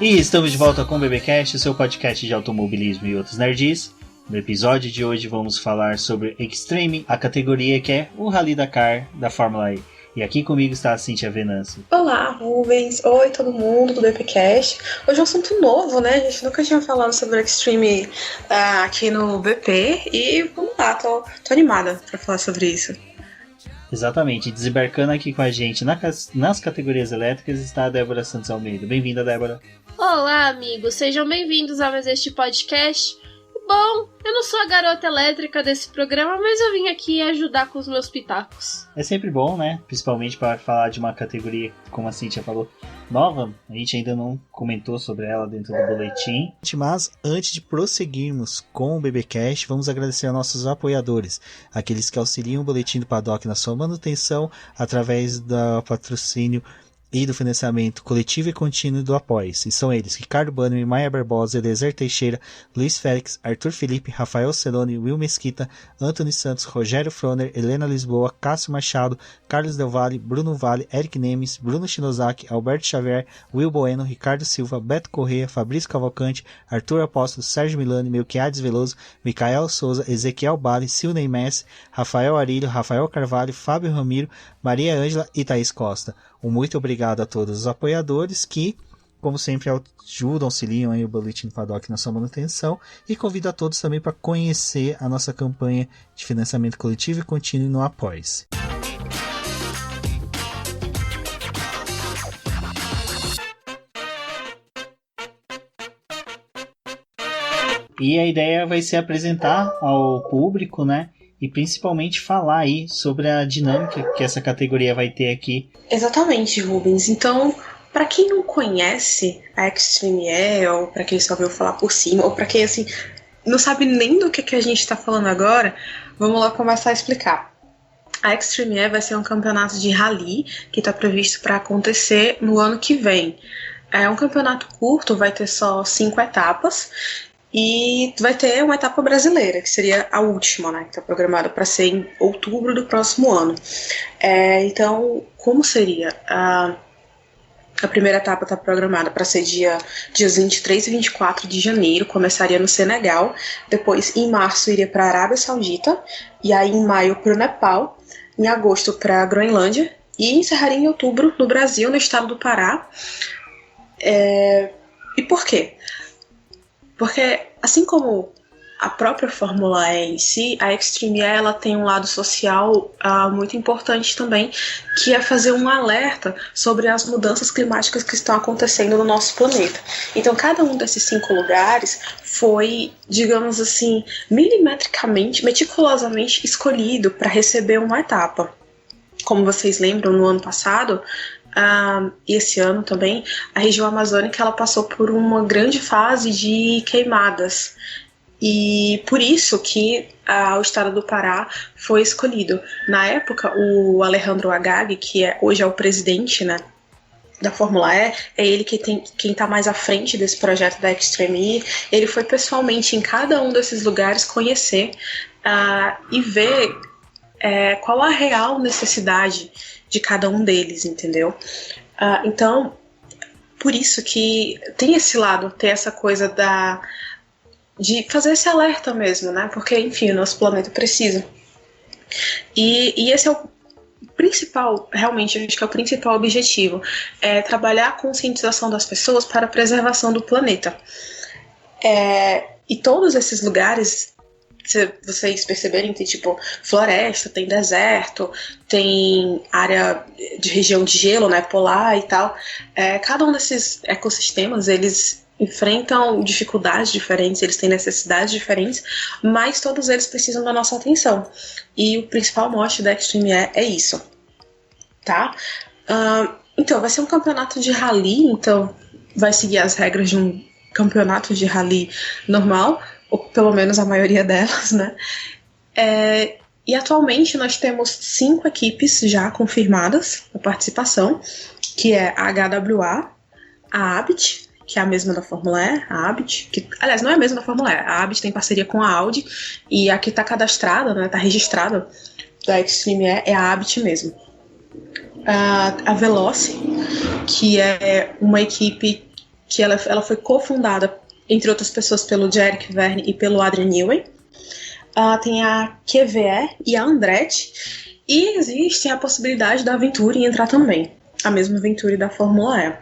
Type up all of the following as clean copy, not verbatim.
E estamos de volta com o BBcast, o seu podcast de automobilismo e outros nerds. No episódio de hoje vamos falar sobre Extreme, a categoria que é o Rally Dakar da Fórmula E. E aqui comigo está a Cíntia Venâncio. Olá, Rubens. Oi, todo mundo do BBcast. Hoje é um assunto novo, né? A gente nunca tinha falado sobre Extreme aqui no BP. E vamos lá, tô animada para falar sobre isso. Exatamente, desembarcando aqui com a gente nas categorias elétricas está a Débora Santos Almeida. Bem-vinda, Débora. Olá, amigos. Sejam bem-vindos a mais este podcast. Bom, eu não sou a garota elétrica desse programa, mas eu vim aqui ajudar com os meus pitacos. É sempre bom, né? Principalmente para falar de uma categoria, como a Cíntia falou, nova. A gente ainda não comentou sobre ela dentro do boletim. Mas antes de prosseguirmos com o BBcast, vamos agradecer aos nossos apoiadores, aqueles que auxiliam o Boletim do Paddock na sua manutenção através do patrocínio e do financiamento coletivo e contínuo do Apoia-se. E são eles: Ricardo Bannerman, Maia Barbosa, Eliezer Teixeira, Luiz Félix, Arthur Felipe, Rafael Celone, Will Mesquita, Antônio Santos, Rogério Froner, Helena Lisboa, Cássio Machado, Carlos Del Valle, Bruno Vale, Eric Nemes, Bruno Shinozaki, Alberto Xavier, Will Bueno, Ricardo Silva, Beto Corrêa, Fabrício Cavalcante, Arthur Apóstolo, Sérgio Milani, Melquiades Veloso, Micael Souza, Ezequiel Bale, Silney Messi, Rafael Arilho, Rafael Carvalho, Fábio Ramiro, Maria Ângela e Thaís Costa. Um muito obrigado a todos os apoiadores que, como sempre, ajudam, auxiliam aí o Boletim do Paddock na sua manutenção, e convido a todos também para conhecer a nossa campanha de financiamento coletivo e contínuo no Apoia-se. E a ideia vai ser apresentar ao público, né? E principalmente falar aí sobre a dinâmica que essa categoria vai ter aqui. Exatamente, Rubens. Então, para quem não conhece a Extreme E, ou para quem só ouviu falar por cima, ou para quem assim não sabe nem do que a gente está falando agora, vamos lá começar a explicar. A Extreme E vai ser um campeonato de rally que está previsto para acontecer no ano que vem. É um campeonato curto, vai ter só 5 etapas. E vai ter uma etapa brasileira, que seria a última, né, que está programada para ser em outubro do próximo ano. Então, como seria? A primeira etapa está programada para ser dias 23 e 24 de janeiro, começaria no Senegal, depois em março iria para a Arábia Saudita, e aí em maio para o Nepal, em agosto para a Groenlândia, e encerraria em outubro no Brasil, no estado do Pará. E por quê? Porque, assim como a própria Fórmula E em si, a Extreme E ela tem um lado social muito importante também, que é fazer um alerta sobre as mudanças climáticas que estão acontecendo no nosso planeta. Então, cada um desses 5 lugares foi, digamos assim, milimetricamente, meticulosamente escolhido para receber uma etapa. Como vocês lembram, no ano passado, e esse ano também, a região amazônica ela passou por uma grande fase de queimadas, e por isso que o estado do Pará foi escolhido. Na época, o Alejandro Agag, que hoje é o presidente, né, da Fórmula E, é ele quem está mais à frente desse projeto da Extreme E. Ele foi pessoalmente em cada um desses lugares conhecer e ver qual a real necessidade de cada um deles, entendeu? Então, por isso que tem esse lado, tem essa coisa de fazer esse alerta mesmo, né? Porque, enfim, o nosso planeta precisa. E esse é o principal, realmente, acho que é o principal objetivo, é trabalhar a conscientização das pessoas para a preservação do planeta. E todos esses lugares, se vocês perceberem, tem tipo floresta, tem deserto, tem área de região de gelo, né, polar e tal. Cada um desses ecossistemas, eles enfrentam dificuldades diferentes, eles têm necessidades diferentes, mas todos eles precisam da nossa atenção. E o principal mote da Extreme E é isso, tá? Então, vai ser um campeonato de rally, então vai seguir as regras de um campeonato de rally normal, ou pelo menos a maioria delas, né? E atualmente nós temos 5 equipes já confirmadas na participação, que é a HWA, a Abit, que é a mesma da Fórmula E, a Abit, que, aliás, não é a mesma da Fórmula E, a Abit tem parceria com a Audi, e a que está cadastrada, né, está registrada da Extreme E é a Abit mesmo. A Veloce, que é uma equipe que ela foi cofundada, entre outras pessoas, pelo Jerick Verne e pelo Adrian Newey. Tem a QVE e a Andretti. E existe a possibilidade da Venturi entrar também. A mesma Venturi da Fórmula E.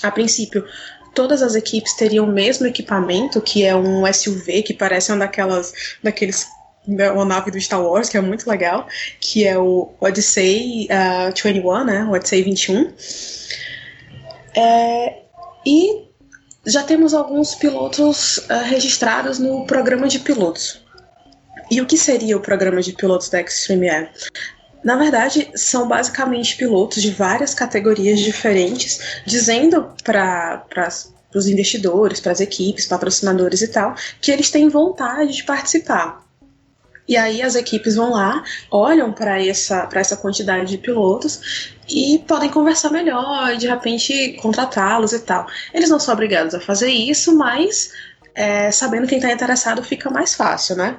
A princípio, todas as equipes teriam o mesmo equipamento, que é um SUV, que parece uma nave do Star Wars, que é muito legal, que é o Odyssey 21, né? O Odyssey 21. E já temos alguns pilotos registrados no programa de pilotos. E o que seria o programa de pilotos da Extreme E? Na verdade, são basicamente pilotos de várias categorias diferentes, dizendo para os investidores, para as equipes, patrocinadores e tal, que eles têm vontade de participar. E aí as equipes vão lá, olham para essa quantidade de pilotos e podem conversar melhor, de repente contratá-los e tal. Eles não são obrigados a fazer isso, mas sabendo quem está interessado fica mais fácil, né?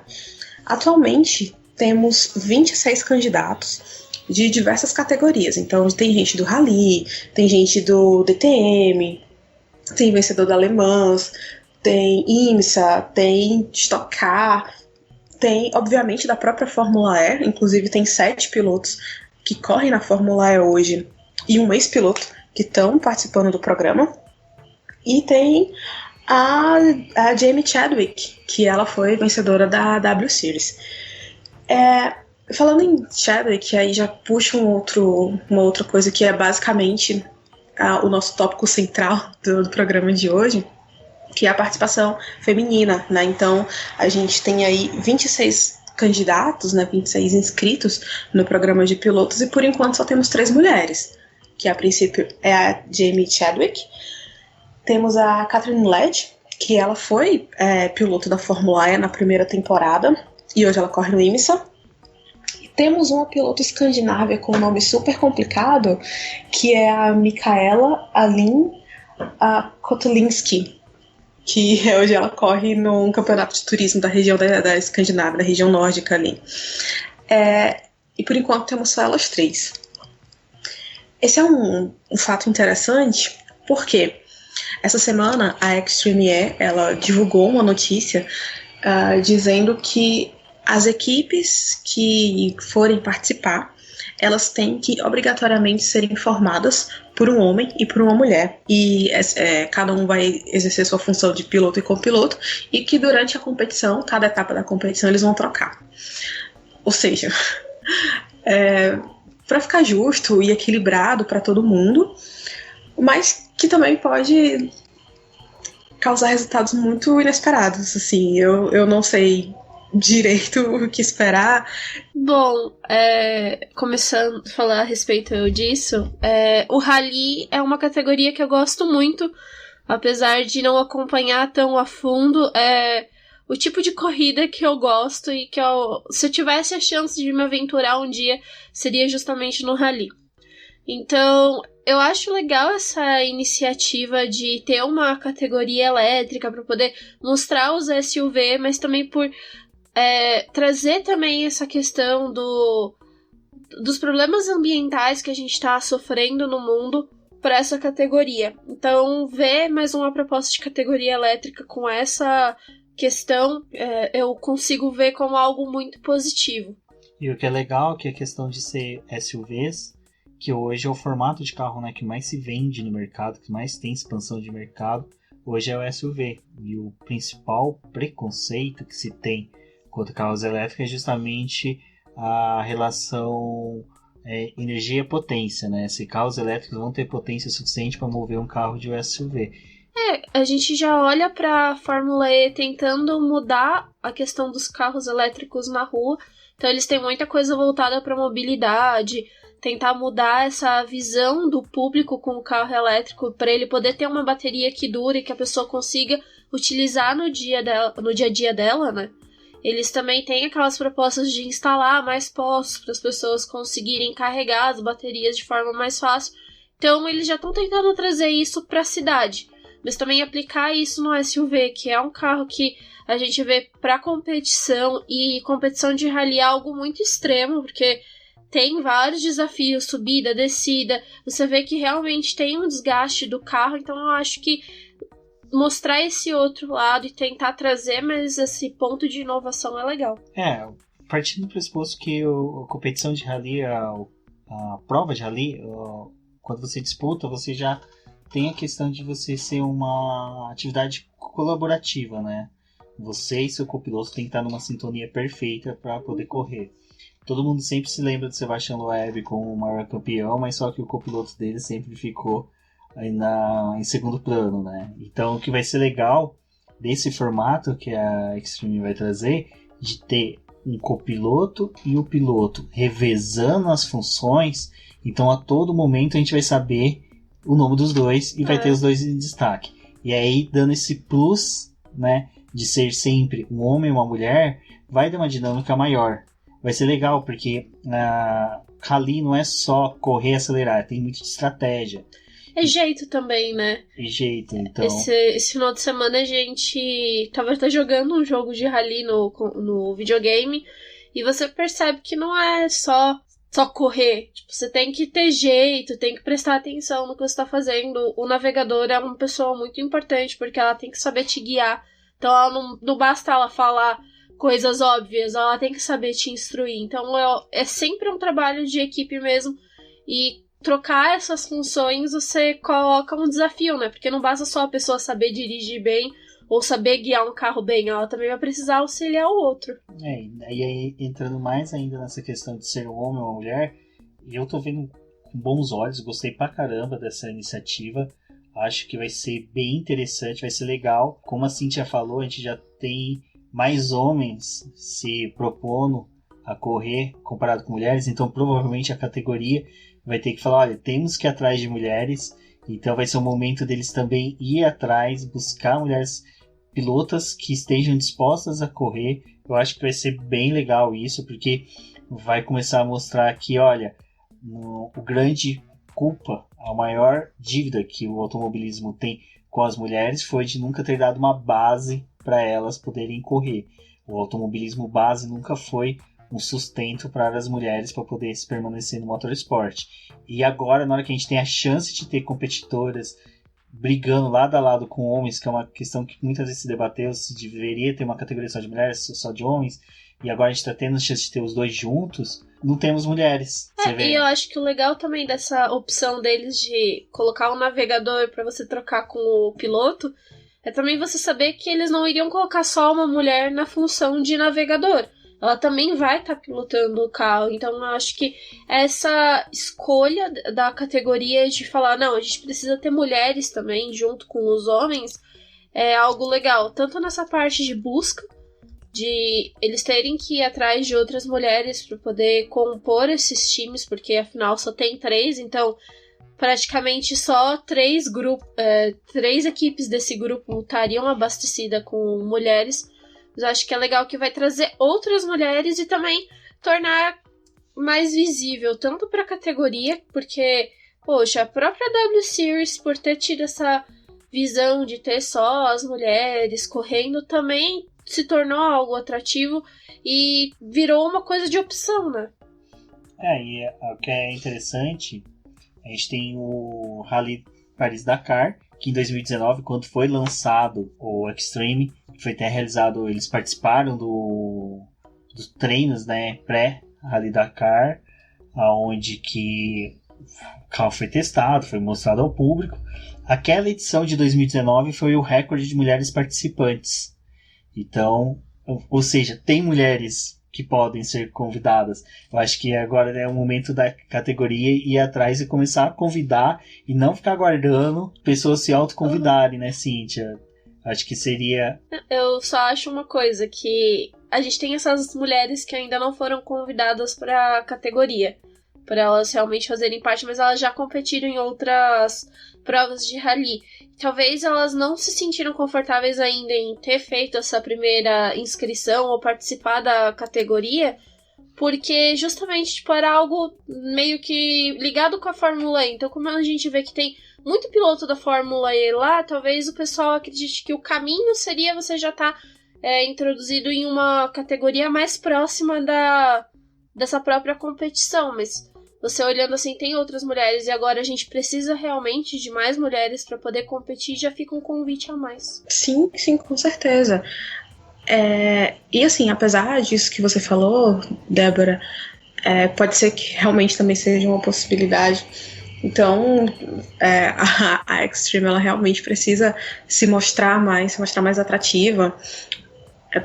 Atualmente temos 26 candidatos de diversas categorias. Então tem gente do Rally, tem gente do DTM, tem vencedor da Le Mans, tem IMSA, tem Stock Car, tem obviamente da própria Fórmula E, inclusive tem 7 pilotos que correm na Fórmula E hoje e um ex-piloto que estão participando do programa. E tem a Jamie Chadwick, que ela foi vencedora da W Series. Falando em Chadwick, aí já puxa uma outra coisa que é basicamente o nosso tópico central do programa de hoje, que é a participação feminina, né? Então, a gente tem aí 26 candidatos, né? 26 inscritos no programa de pilotos e, por enquanto, só temos 3 mulheres, que a princípio é a Jamie Chadwick. Temos a Catherine Led, que ela foi piloto da Fórmula E na primeira temporada e hoje ela corre no IMSA. E temos uma piloto escandinava com um nome super complicado, que é a Mikaela Alin Kotulinski, que hoje ela corre num campeonato de turismo da região da Escandinávia, da região nórdica ali. E por enquanto temos só elas 3. Esse é um fato interessante, porque essa semana a Extreme E ela divulgou uma notícia dizendo que as equipes que forem participar, elas têm que obrigatoriamente ser informadas por um homem e por uma mulher. E cada um vai exercer sua função de piloto e copiloto, e que durante a competição, cada etapa da competição, eles vão trocar. Ou seja, para ficar justo e equilibrado para todo mundo, mas que também pode causar resultados muito inesperados. Assim, eu não sei direito o que esperar. Bom, começando a falar a respeito disso, o Rally é uma categoria que eu gosto muito, apesar de não acompanhar tão a fundo. O tipo de corrida que eu gosto e que se eu tivesse a chance de me aventurar um dia, seria justamente no Rally. Então, eu acho legal essa iniciativa de ter uma categoria elétrica para poder mostrar os SUV, mas também por trazer também essa questão dos problemas ambientais que a gente está sofrendo no mundo para essa categoria. Então, ver mais uma proposta de categoria elétrica com essa questão, eu consigo ver como algo muito positivo. E o que é legal é que a questão de ser SUVs, que hoje é o formato de carro, né, que mais se vende no mercado, que mais tem expansão de mercado, hoje é o SUV. E o principal preconceito que se tem contra carros elétricos é justamente a relação energia-potência, né? Se carros elétricos vão ter potência suficiente para mover um carro de SUV. A gente já olha para a Fórmula E tentando mudar a questão dos carros elétricos na rua. Então eles têm muita coisa voltada para mobilidade, tentar mudar essa visão do público com o carro elétrico para ele poder ter uma bateria que dure e que a pessoa consiga utilizar no dia a dia dela, né? Eles também têm aquelas propostas de instalar mais postos para as pessoas conseguirem carregar as baterias de forma mais fácil. Então eles já estão tentando trazer isso para a cidade, mas também aplicar isso no SUV, que é um carro que a gente vê para competição, e competição de rally é algo muito extremo, porque tem vários desafios, subida, descida, você vê que realmente tem um desgaste do carro. Então eu acho que mostrar esse outro lado e tentar trazer, mas esse ponto de inovação é legal. Partindo do pressuposto que a competição de rally, a prova de rally, quando você disputa, você já tem a questão de você ser uma atividade colaborativa, né? Você e seu copiloto tem que estar numa sintonia perfeita para poder correr. Todo mundo sempre se lembra de Sebastian Loeb como o maior campeão, mas só que o copiloto dele sempre ficou aí em segundo plano, né? Então, o que vai ser legal desse formato que a Extreme vai trazer, de ter um copiloto e o piloto revezando as funções, então a todo momento a gente vai saber o nome dos dois e vai ter os dois em destaque. E aí, dando esse plus, né, de ser sempre um homem e uma mulher, vai dar uma dinâmica maior. Vai ser legal, porque rally não é só correr e acelerar, tem muito de estratégia. É jeito também, né? É jeito, então... Esse final de semana a gente tava jogando um jogo de rally no videogame e você percebe que não é só correr. Tipo, você tem que ter jeito, tem que prestar atenção no que você tá fazendo. O navegador é uma pessoa muito importante porque ela tem que saber te guiar. Então ela não basta ela falar coisas óbvias, ela tem que saber te instruir. Então é sempre um trabalho de equipe mesmo. E trocar essas funções você coloca um desafio, né? Porque não basta só a pessoa saber dirigir bem ou saber guiar um carro bem, ela também vai precisar auxiliar o outro. E aí entrando mais ainda nessa questão de ser um homem ou uma mulher, eu tô vendo com bons olhos, gostei pra caramba dessa iniciativa. Acho que vai ser bem interessante, vai ser legal. Como a Cíntia falou, a gente já tem mais homens se propondo a correr comparado com mulheres, então provavelmente a categoria vai ter que falar, olha, temos que ir atrás de mulheres, então vai ser o momento deles também ir atrás, buscar mulheres pilotas que estejam dispostas a correr. Eu acho que vai ser bem legal isso, porque vai começar a mostrar que, olha, o grande culpa, a maior dívida que o automobilismo tem com as mulheres foi de nunca ter dado uma base para elas poderem correr. O automobilismo base nunca foi um sustento para as mulheres para poder se permanecer no motorsport. E agora, na hora que a gente tem a chance de ter competitoras brigando lado a lado com homens, que é uma questão que muitas vezes se debateu, se deveria ter uma categoria só de mulheres, só de homens, e agora a gente está tendo a chance de ter os dois juntos, não temos mulheres. E eu acho que o legal também dessa opção deles de colocar um navegador para você trocar com o piloto é também você saber que eles não iriam colocar só uma mulher na função de navegador. Ela também vai estar pilotando o carro. Então eu acho que essa escolha da categoria de falar, não, a gente precisa ter mulheres também junto com os homens, é algo legal. Tanto nessa parte de busca, de eles terem que ir atrás de outras mulheres para poder compor esses times, porque afinal só tem 3, então praticamente só 3 equipes desse grupo estariam abastecidas com mulheres. Mas acho que é legal que vai trazer outras mulheres e também tornar mais visível, tanto para a categoria, porque, poxa, a própria W Series, por ter tido essa visão de ter só as mulheres correndo, também se tornou algo atrativo e virou uma coisa de opção, né? E o que é interessante, a gente tem o Rally Paris-Dakar, que em 2019, quando foi lançado o Extreme, foi até realizado, eles participaram dos treinos, né, pré-Rally Dakar, onde que o carro foi testado, foi mostrado ao público. Aquela edição de 2019 foi o recorde de mulheres participantes. Então, ou seja, tem mulheres que podem ser convidadas. Eu acho que agora é o momento da categoria ir atrás e começar a convidar e não ficar aguardando pessoas se autoconvidarem, né, Cíntia? Acho que seria... Eu só acho uma coisa, que a gente tem essas mulheres que ainda não foram convidadas para a categoria, para elas realmente fazerem parte, mas elas já competiram em outras provas de rally. Talvez elas não se sentiram confortáveis ainda em ter feito essa primeira inscrição ou participar da categoria, porque justamente tipo, era algo meio que ligado com a Fórmula E. Então, como a gente vê que tem muito piloto da Fórmula E lá, talvez o pessoal acredite que o caminho seria você já estar introduzido em uma categoria mais próxima dessa própria competição, mas você olhando assim, tem outras mulheres e agora a gente precisa realmente de mais mulheres para poder competir, já fica um convite a mais. Sim, com certeza. E assim, apesar disso que você falou, Débora, pode ser que realmente também seja uma possibilidade. Então, a Extreme, ela realmente precisa se mostrar mais atrativa,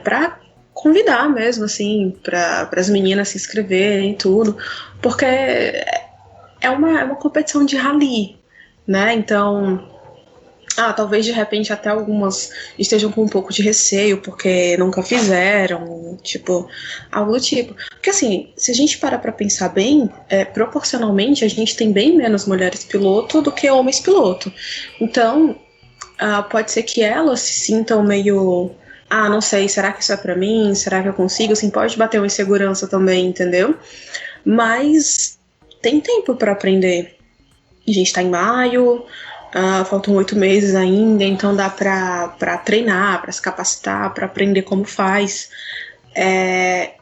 para convidar mesmo, assim, para as meninas se inscreverem e tudo, porque é uma competição de rally, né? Então, talvez de repente até algumas estejam com um pouco de receio porque nunca fizeram, tipo, algo do tipo. Porque assim, se a gente parar pra pensar bem, proporcionalmente a gente tem bem menos mulheres piloto do que homens piloto. Então, pode ser que elas se sintam meio... não sei, será que isso é pra mim? Será que eu consigo? Assim, pode bater uma insegurança também, entendeu? Mas tem tempo pra aprender. A gente tá em maio... faltam 8 meses ainda, então dá pra treinar, pra se capacitar, pra aprender como faz.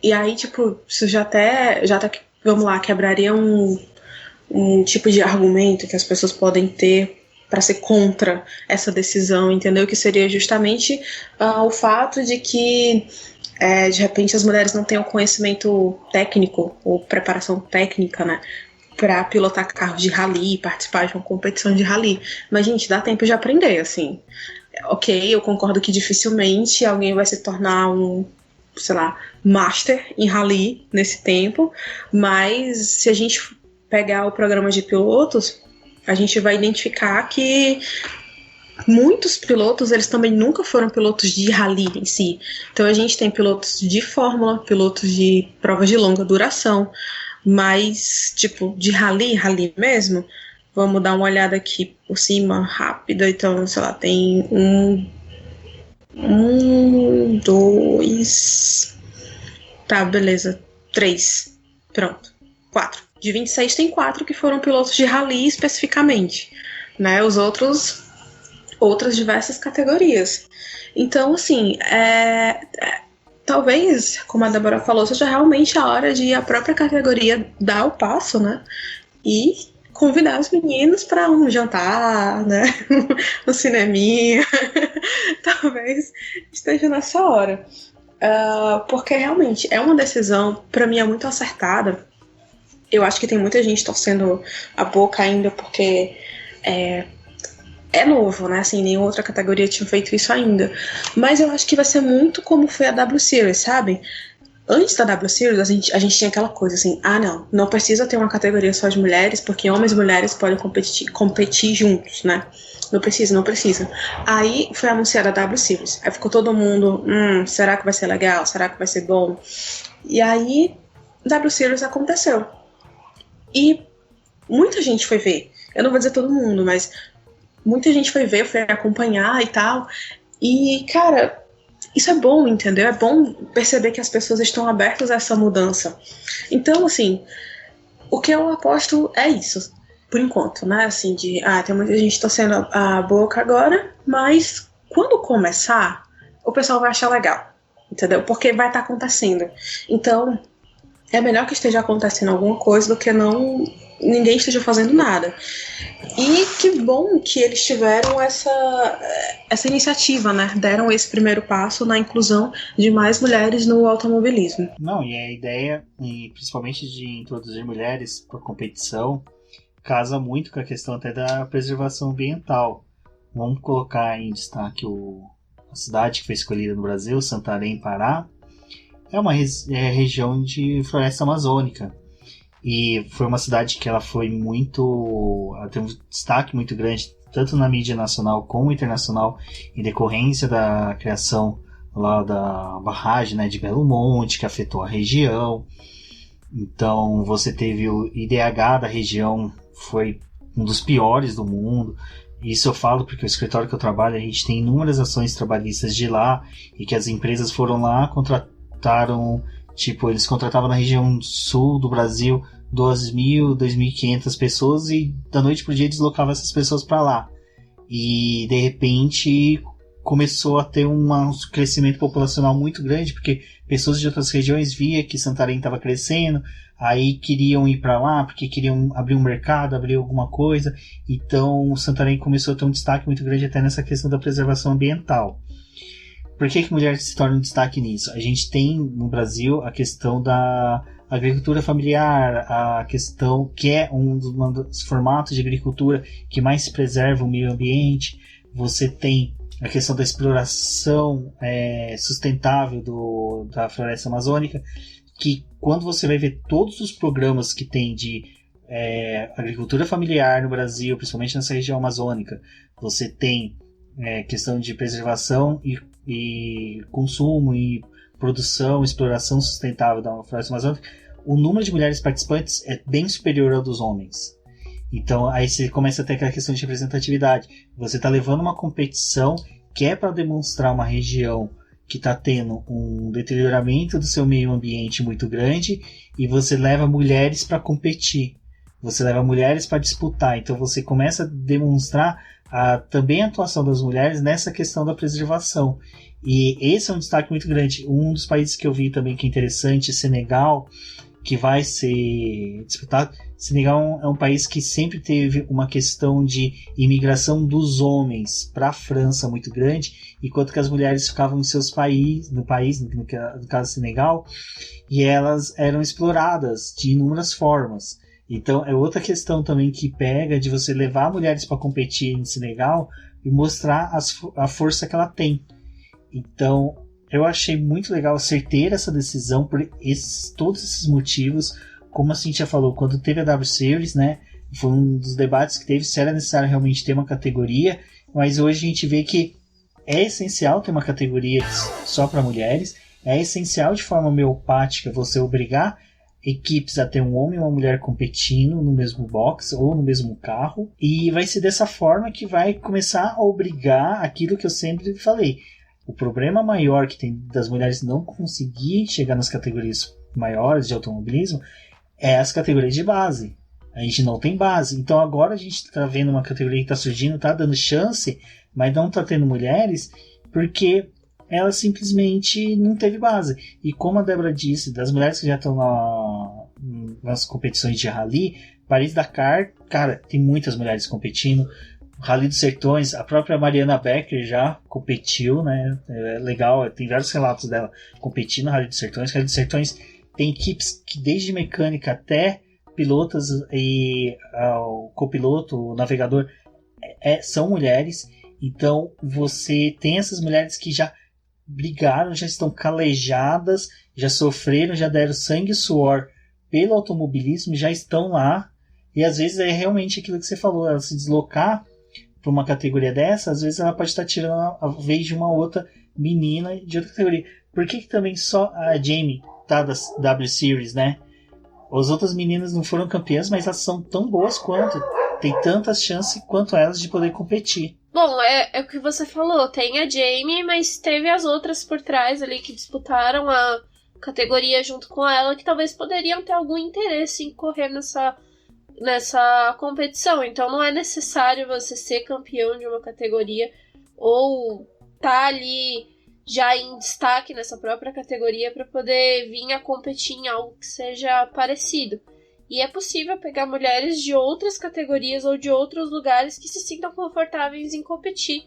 E aí, tipo, isso já até vamos lá, quebraria um tipo de argumento que as pessoas podem ter para ser contra essa decisão, entendeu? Que seria justamente o fato de que de repente as mulheres não tenham conhecimento técnico ou preparação técnica, né, para pilotar carros de rally, participar de uma competição de rally. Mas, gente, dá tempo de aprender, assim. Ok, eu concordo que dificilmente alguém vai se tornar um, sei lá, master em rally nesse tempo, mas se a gente pegar o programa de pilotos, a gente vai identificar que muitos pilotos, eles também nunca foram pilotos de rally em si. Então a gente tem pilotos de fórmula, pilotos de provas de longa duração, mas, tipo, de rally mesmo, vamos dar uma olhada aqui por cima, rápida. Então, sei lá, tem 2... Tá, beleza. 3. Pronto. 4. De 26 tem 4 que foram pilotos de rally especificamente, né? Os outras diversas categorias. Então, assim, talvez, como a Débora falou, seja realmente a hora de a própria categoria dar o passo, né? E convidar os meninos para um jantar, né? Um cineminha. Talvez esteja nessa hora. Porque realmente é uma decisão, para mim, é muito acertada. Eu acho que tem muita gente torcendo a boca ainda porque é novo, né? Assim, nenhuma outra categoria tinha feito isso ainda. Mas eu acho que vai ser muito como foi a W Series, sabe? Antes da W Series, a gente tinha aquela coisa assim, não precisa ter uma categoria só de mulheres, porque homens e mulheres podem competir juntos, né? Não precisa. Aí foi anunciada a W Series. Aí ficou todo mundo, será que vai ser legal? Será que vai ser bom? E aí, W Series aconteceu. E muita gente foi ver. Eu não vou dizer todo mundo, mas muita gente foi ver, foi acompanhar e tal. E, cara, isso é bom, entendeu? É bom perceber que as pessoas estão abertas a essa mudança. Então, assim, o que eu aposto é isso, por enquanto, né? Assim, tem muita gente torcendo a boca agora, mas quando começar, o pessoal vai achar legal, entendeu? Porque vai estar acontecendo. Então, é melhor que esteja acontecendo alguma coisa do que ninguém esteja fazendo nada. E que bom que eles tiveram essa iniciativa, né? Deram esse primeiro passo na inclusão de mais mulheres no automobilismo. Não, e a ideia, principalmente de introduzir mulheres para competição, casa muito com a questão até da preservação ambiental. Vamos colocar em destaque a cidade que foi escolhida no Brasil, Santarém, Pará. É uma região de floresta amazônica. E foi uma cidade que ela tem um destaque muito grande, tanto na mídia nacional como internacional, em decorrência da criação lá da barragem, né, de Belo Monte, que afetou a região. Então você teve o IDH da região, foi um dos piores do mundo. Isso eu falo porque o escritório que eu trabalho, a gente tem inúmeras ações trabalhistas de lá, e que as empresas foram lá, eles contratavam na região sul do Brasil 2.000, 2.500 pessoas, e da noite pro dia deslocavam essas pessoas para lá. E de repente começou a ter um crescimento populacional muito grande, porque pessoas de outras regiões via que Santarém estava crescendo, aí queriam ir para lá porque queriam abrir um mercado, abrir alguma coisa. Então o Santarém começou a ter um destaque muito grande até nessa questão da preservação ambiental. Por que mulher se torna um destaque nisso? A gente tem no Brasil a questão da agricultura familiar, a questão que é um dos formatos de agricultura que mais preserva o meio ambiente. Você tem a questão da exploração sustentável da floresta amazônica, que quando você vai ver todos os programas que tem de agricultura familiar no Brasil, principalmente nessa região amazônica, você tem questão de preservação e consumo e produção, exploração sustentável da floresta amazônica, o número de mulheres participantes é bem superior ao dos homens. Então aí você começa a ter aquela questão de representatividade. Você está levando uma competição que é para demonstrar uma região que está tendo um deterioramento do seu meio ambiente muito grande, e você leva mulheres para competir. Você leva mulheres para disputar. Então você começa a demonstrar também a atuação das mulheres nessa questão da preservação. E esse é um destaque muito grande. Um dos países que eu vi também que é interessante, Senegal, que vai ser disputado. Senegal é um país que sempre teve uma questão de imigração dos homens para a França muito grande, enquanto que as mulheres ficavam em seus países, no caso Senegal, e elas eram exploradas de inúmeras formas. Então é outra questão também que pega de você levar mulheres para competir em Senegal e mostrar a força que ela tem. Então eu achei muito legal, certeira essa decisão por todos esses motivos. Como a Cíntia falou, quando teve a W Series, né, foi um dos debates que teve se era necessário realmente ter uma categoria, mas hoje a gente vê que é essencial ter uma categoria só para mulheres, é essencial de forma homeopática você obrigar equipes a ter um homem e uma mulher competindo no mesmo box ou no mesmo carro, e vai ser dessa forma que vai começar a obrigar aquilo que eu sempre falei. O problema maior que tem das mulheres não conseguir chegar nas categorias maiores de automobilismo é as categorias de base. A gente não tem base. Então agora a gente está vendo uma categoria que está surgindo, está dando chance, mas não está tendo mulheres porque ela simplesmente não teve base. E como a Débora disse, das mulheres que já estão nas competições de rally, Paris-Dakar, cara, tem muitas mulheres competindo. Rally dos Sertões, a própria Mariana Becker já competiu, né? É legal, tem vários relatos dela competindo no Rally dos Sertões. Rally dos Sertões tem equipes que desde mecânica até pilotos e o copiloto, o navegador, são mulheres. Então você tem essas mulheres que já brigaram, já estão calejadas, já sofreram, já deram sangue e suor pelo automobilismo, já estão lá. E às vezes é realmente aquilo que você falou, ela se deslocar para uma categoria dessa, às vezes ela pode estar tirando a vez de uma outra menina de outra categoria. Por que também só a Jamie tá da W Series, né? As outras meninas não foram campeãs, mas elas são tão boas quanto, tem tantas chances quanto elas de poder competir. Bom, é o que você falou, tem a Jamie, mas teve as outras por trás ali que disputaram a categoria junto com ela, que talvez poderiam ter algum interesse em correr nessa competição. Então não é necessário você ser campeão de uma categoria ou tá ali já em destaque nessa própria categoria para poder vir a competir em algo que seja parecido. E é possível pegar mulheres de outras categorias ou de outros lugares que se sintam confortáveis em competir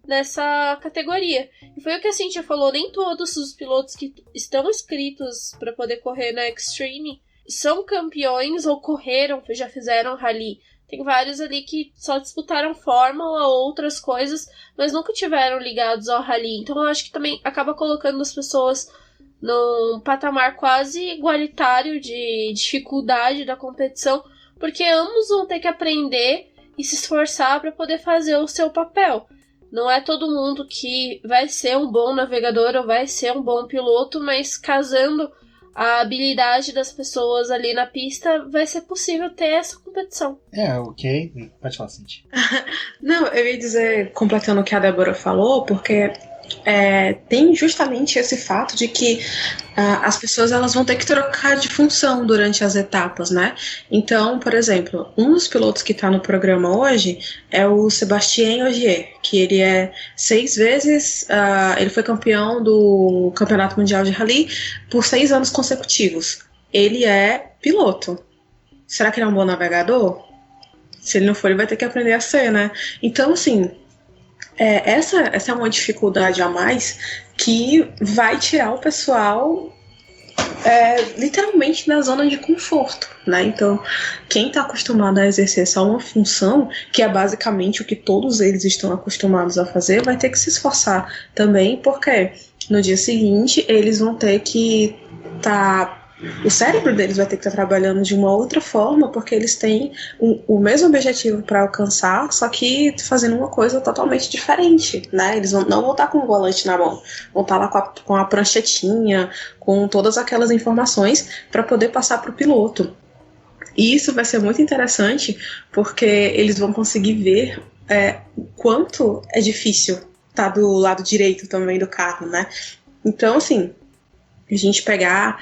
nessa categoria. E foi o que a Cíntia falou, nem todos os pilotos que estão inscritos para poder correr na Extreme são campeões ou correram, já fizeram rally. Tem vários ali que só disputaram Fórmula ou outras coisas, mas nunca tiveram ligados ao rally. Então eu acho que também acaba colocando as pessoas num patamar quase igualitário de dificuldade da competição, porque ambos vão ter que aprender e se esforçar para poder fazer o seu papel. Não é todo mundo que vai ser um bom navegador ou vai ser um bom piloto, mas casando a habilidade das pessoas ali na pista, vai ser possível ter essa competição. Ok. Pode falar, Cintia. Não, eu ia dizer, completando o que a Débora falou, porque tem justamente esse fato de que as pessoas elas vão ter que trocar de função durante as etapas, né? Então, por exemplo, um dos pilotos que está no programa hoje é o Sébastien Ogier, que ele é 6 vezes, ele foi campeão do Campeonato Mundial de Rally por 6 anos consecutivos. ele é piloto. Será que ele é um bom navegador? Se ele não for, ele vai ter que aprender a ser, né? Então, assim, essa é uma dificuldade a mais que vai tirar o pessoal literalmente da zona de conforto, né? Então, quem está acostumado a exercer só uma função, que é basicamente o que todos eles estão acostumados a fazer, vai ter que se esforçar também, porque no dia seguinte eles vão ter que o cérebro deles vai ter que estar trabalhando de uma outra forma, porque eles têm o mesmo objetivo para alcançar, só que fazendo uma coisa totalmente diferente, né? Eles não vão estar com o volante na mão, vão estar lá com a pranchetinha, com todas aquelas informações para poder passar para o piloto. E isso vai ser muito interessante, porque eles vão conseguir ver o quanto é difícil estar do lado direito também do carro, né? Então, assim, a gente pegar...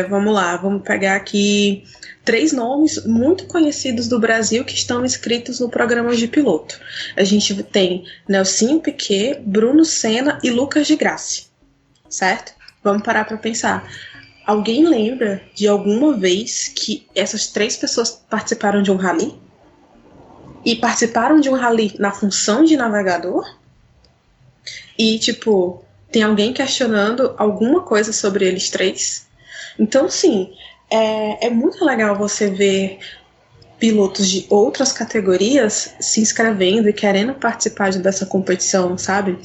vamos pegar aqui 3 nomes muito conhecidos do Brasil que estão inscritos no programa de piloto. A gente tem Nelsinho Piquet, Bruno Senna e Lucas de Grassi, certo? Vamos parar para pensar. Alguém lembra de alguma vez que essas 3 pessoas participaram de um rally? E participaram de um rally na função de navegador? E, tipo, tem alguém questionando alguma coisa sobre eles 3? Então, sim, é muito legal você ver pilotos de outras categorias se inscrevendo e querendo participar dessa competição, sabe?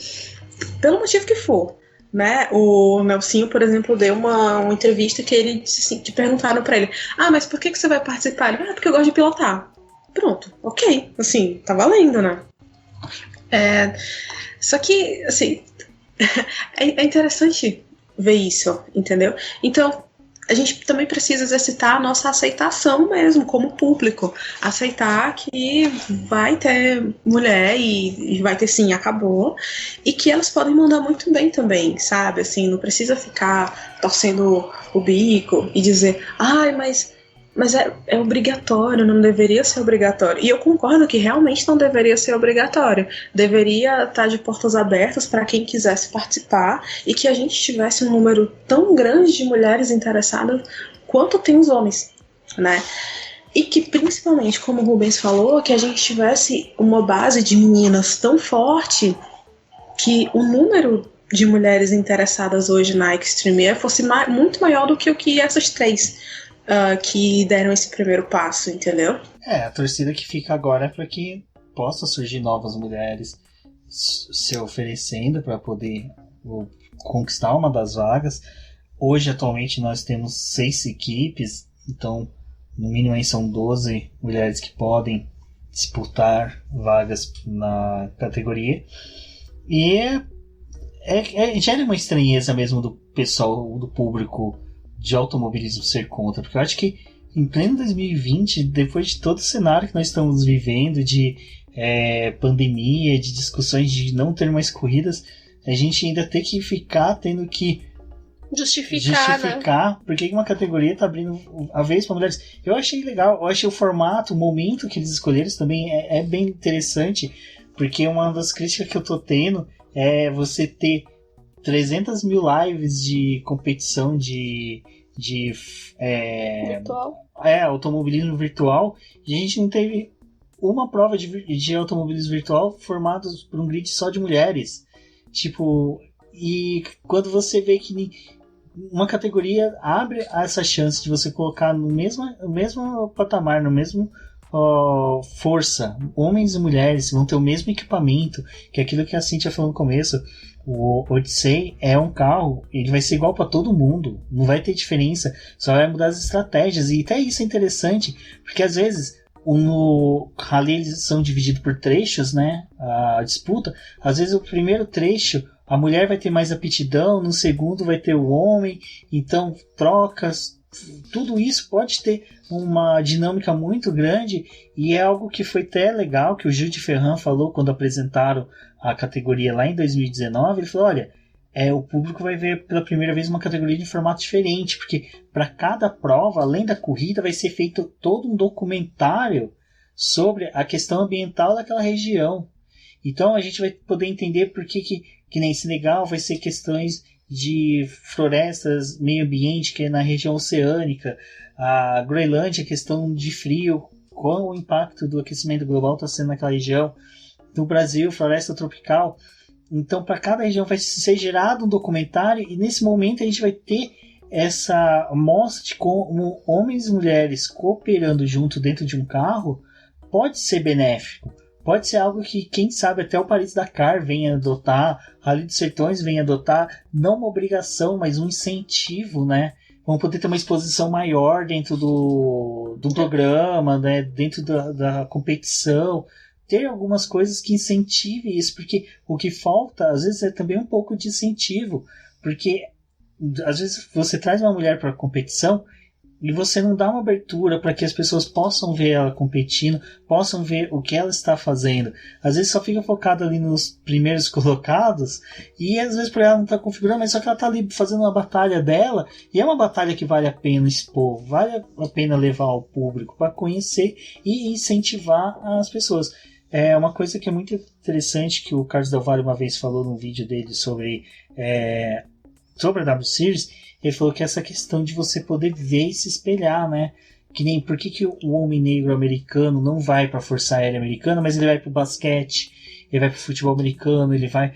Pelo motivo que for, né? O Nelsinho, por exemplo, deu uma entrevista que ele disse assim, que perguntaram pra ele: mas por que você vai participar? Ele: porque eu gosto de pilotar. Pronto, ok, assim, tá valendo, né? Só que, assim, é interessante ver isso, entendeu? Então, a gente também precisa exercitar a nossa aceitação mesmo, como público. Aceitar que vai ter mulher e vai ter sim, acabou. E que elas podem mandar muito bem também, sabe? Assim, não precisa ficar torcendo o bico e dizer: mas é obrigatório, não deveria ser obrigatório. E eu concordo que realmente não deveria ser obrigatório. Deveria estar de portas abertas para quem quisesse participar e que a gente tivesse um número tão grande de mulheres interessadas quanto tem os homens, né? E que, principalmente, como o Rubens falou, que a gente tivesse uma base de meninas tão forte que o número de mulheres interessadas hoje na Extreme Air fosse muito maior do que o que essas 3 que deram esse primeiro passo, entendeu? A torcida que fica agora é para que possa surgir novas mulheres se oferecendo para poder conquistar uma das vagas. Hoje, atualmente, nós temos 6 equipes, então, no mínimo aí são 12 mulheres que podem disputar vagas na categoria. E gera uma estranheza mesmo do pessoal, do público de automobilismo ser contra, porque eu acho que em pleno 2020, depois de todo o cenário que nós estamos vivendo, de pandemia, de discussões de não ter mais corridas, a gente ainda tem que ficar tendo que justificar, né? Porque uma categoria está abrindo a vez para mulheres. Eu achei legal, eu achei o formato, o momento que eles escolheram também é bem interessante, porque uma das críticas que eu tô tendo é você ter 300 mil lives de competição de virtual. Automobilismo virtual, e a gente não teve uma prova de automobilismo virtual formada por um grid só de mulheres. Tipo, e quando você vê que uma categoria abre essa chance de você colocar no mesmo patamar, no mesmo força, homens e mulheres vão ter o mesmo equipamento, que é aquilo que a Cíntia falou no começo. O Odyssey é um carro, ele vai ser igual para todo mundo, não vai ter diferença, só vai mudar as estratégias. E até isso é interessante, porque às vezes no rally eles são divididos por trechos, né? A disputa, às vezes o primeiro trecho a mulher vai ter mais aptidão, no segundo vai ter o homem, então trocas, tudo isso pode ter uma dinâmica muito grande, e é algo que foi até legal que o Gil de Ferran falou quando apresentaram a categoria lá em 2019. Ele falou: olha, o público vai ver pela primeira vez uma categoria de formato diferente, porque para cada prova, além da corrida, vai ser feito todo um documentário sobre a questão ambiental daquela região. Então a gente vai poder entender por que nem Senegal vai ser questões de florestas, meio ambiente, que é na região oceânica, a Groenlândia, questão de frio, qual o impacto do aquecimento global está sendo naquela região. No Brasil, floresta tropical. Então, para cada região vai ser gerado um documentário e nesse momento a gente vai ter essa mostra de como homens e mulheres cooperando junto dentro de um carro pode ser benéfico. Pode ser algo que, quem sabe, até o Paris-Dakar venha adotar, Rally dos Sertões venha adotar, não uma obrigação, mas um incentivo, né? Vão poder ter uma exposição maior dentro do programa, né? Dentro da competição. Ter algumas coisas que incentivem isso, porque o que falta, às vezes, é também um pouco de incentivo, porque às vezes você traz uma mulher para a competição e você não dá uma abertura para que as pessoas possam ver ela competindo, possam ver o que ela está fazendo. Às vezes só fica focado ali nos primeiros colocados e às vezes por ela não está configurando, mas só que ela está ali fazendo uma batalha dela e é uma batalha que vale a pena expor, vale a pena levar ao público para conhecer e incentivar as pessoas. É uma coisa que é muito interessante que o Carlos Del Valle uma vez falou num vídeo dele sobre a W Series. Ele falou que essa questão de você poder ver e se espelhar, né? Que nem por que o homem negro americano não vai para a Força Aérea Americana, mas ele vai para o basquete, ele vai para o futebol americano, ele vai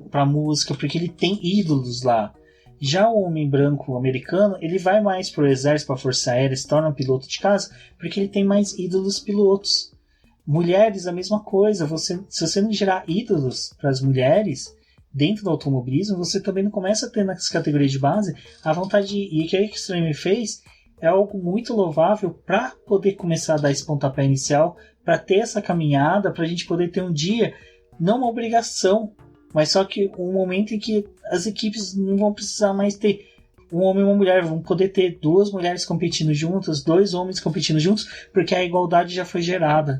para a música, porque ele tem ídolos lá. Já o homem branco americano, ele vai mais para o exército, para a Força Aérea, se torna um piloto de casa, porque ele tem mais ídolos pilotos. Mulheres, a mesma coisa. Se você não gerar ídolos para as mulheres dentro do automobilismo, você também não começa a ter nas categorias de base a vontade e o que a Extreme fez é algo muito louvável para poder começar a dar esse pontapé inicial, para ter essa caminhada, para a gente poder ter um dia, não uma obrigação, mas só que um momento em que as equipes não vão precisar mais ter um homem e uma mulher, vão poder ter 2 mulheres competindo juntas, 2 homens competindo juntos, porque a igualdade já foi gerada.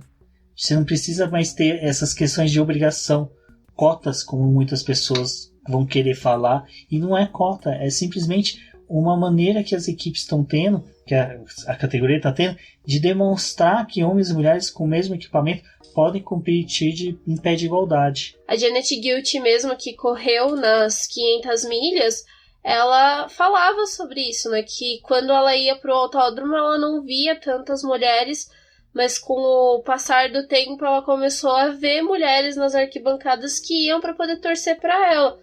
Você não precisa mais ter essas questões de obrigação, cotas, como muitas pessoas vão querer falar, e não é cota, é simplesmente uma maneira que as equipes estão tendo, que a categoria está tendo, de demonstrar que homens e mulheres com o mesmo equipamento podem competir em pé de igualdade. A Janet Guilty mesmo, que correu nas 500 milhas, ela falava sobre isso, né? Que quando ela ia pro autódromo, ela não via tantas mulheres, mas com o passar do tempo ela começou a ver mulheres nas arquibancadas que iam para poder torcer para ela.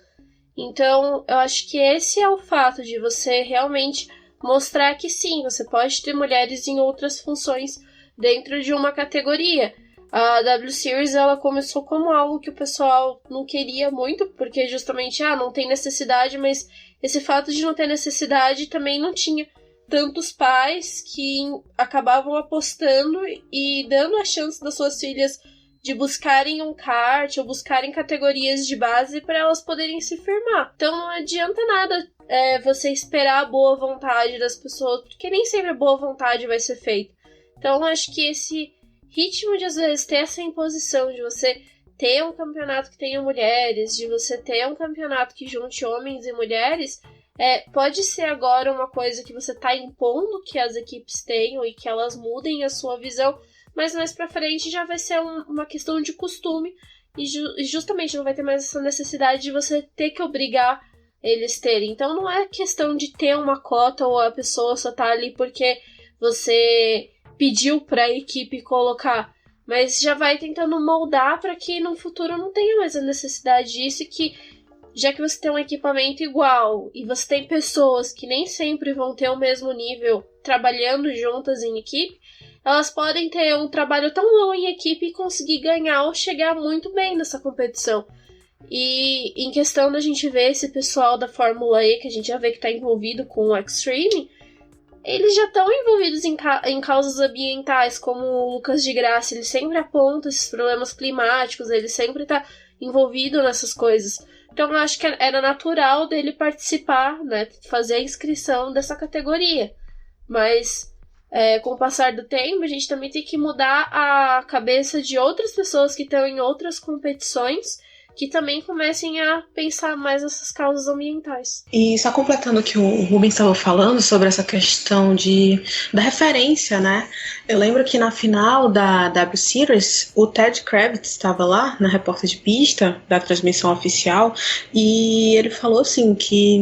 Então, eu acho que esse é o fato de você realmente mostrar que sim, você pode ter mulheres em outras funções dentro de uma categoria. A W Series, ela começou como algo que o pessoal não queria muito, porque justamente, não tem necessidade, mas esse fato de não ter necessidade também não tinha tantos pais que acabavam apostando e dando a chance das suas filhas de buscarem um kart ou buscarem categorias de base para elas poderem se firmar. Então não adianta nada você esperar a boa vontade das pessoas, porque nem sempre a boa vontade vai ser feita. Então eu acho que esse ritmo de às vezes ter essa imposição de você ter um campeonato que tenha mulheres, de você ter um campeonato que junte homens e mulheres, pode ser agora uma coisa que você está impondo que as equipes tenham e que elas mudem a sua visão, mas mais pra frente já vai ser uma questão de costume e justamente não vai ter mais essa necessidade de você ter que obrigar eles terem. Então não é questão de ter uma cota ou a pessoa só tá ali porque você pediu pra equipe colocar, mas já vai tentando moldar para que no futuro não tenha mais a necessidade disso e que, já que você tem um equipamento igual e você tem pessoas que nem sempre vão ter o mesmo nível trabalhando juntas em equipe, elas podem ter um trabalho tão bom em equipe e conseguir ganhar ou chegar muito bem nessa competição. E em questão da gente ver esse pessoal da Fórmula E, que a gente já vê que está envolvido com o Extreme, eles já estão envolvidos em causas ambientais, como o Lucas de Graça, ele sempre aponta esses problemas climáticos, ele sempre está envolvido nessas coisas. Então eu acho que era natural dele participar, né, fazer a inscrição dessa categoria. Mas com o passar do tempo, a gente também tem que mudar a cabeça de outras pessoas que estão em outras competições, que também comecem a pensar mais nessas causas ambientais. E só completando o que o Rubens estava falando sobre essa questão da referência, né? Eu lembro que na final da W Series, o Ted Kravitz estava lá, na repórter de pista da transmissão oficial, e ele falou assim que